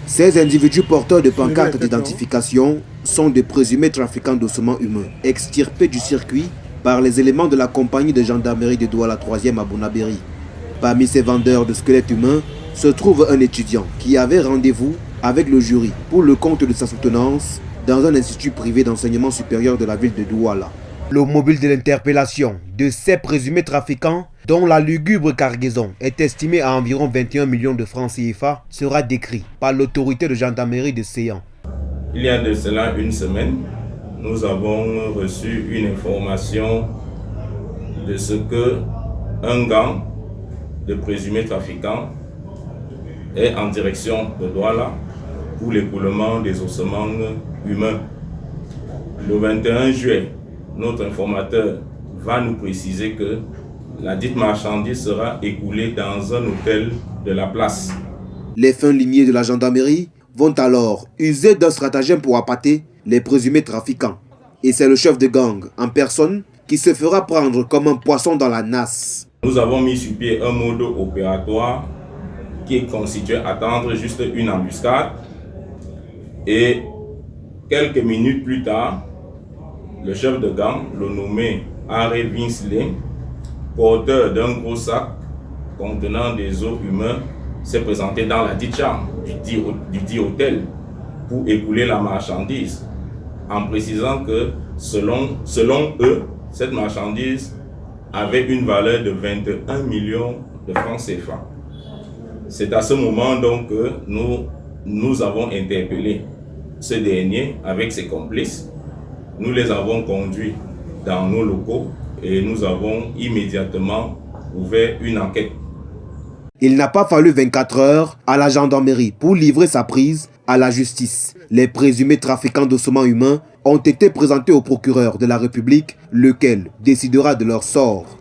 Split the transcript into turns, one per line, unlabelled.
Ces individus porteurs de pancartes d'identification sont des présumés trafiquants d'ossements humains, extirpés du circuit par les éléments de la compagnie de gendarmerie de Douala 3e à Bonabéry. Parmi ces vendeurs de squelettes humains se trouve un étudiant qui avait rendez-vous avec le jury pour le compte de sa soutenance dans un institut privé d'enseignement supérieur de la ville de Douala. Le mobile de l'interpellation de ces présumés trafiquants, dont la lugubre cargaison est estimée à environ 21 millions de francs CFA, sera décrit par l'autorité de gendarmerie de Séan.
Il y a de cela une semaine, nous avons reçu une information de ce que un gang de présumés trafiquants est en direction de Douala pour l'écoulement des ossements humains. Le 21 juillet, notre informateur va nous préciser que la dite marchandise sera écoulée dans un hôtel de la place.
Les fins limiers de la gendarmerie vont alors user d'un stratagème pour appâter les présumés trafiquants. Et c'est le chef de gang en personne qui se fera prendre comme un poisson dans la nasse.
Nous avons mis sur pied un mode opératoire qui est constitué à attendre juste une embuscade. Et quelques minutes plus tard, le chef de gang, le nommé Harry Vinsley, porteur d'un gros sac contenant des os humains, s'est présenté dans la dite chambre du dit hôtel pour écouler la marchandise, en précisant que selon eux, cette marchandise avait une valeur de 21 millions de francs CFA. C'est à ce moment donc que nous avons interpellé ce dernier avec ses complices. Nous les avons conduits dans nos locaux et nous avons immédiatement ouvert une enquête.
Il n'a pas fallu 24 heures à la gendarmerie pour livrer sa prise à la justice. Les présumés trafiquants d'ossements humains ont été présentés au procureur de la République, lequel décidera de leur sort.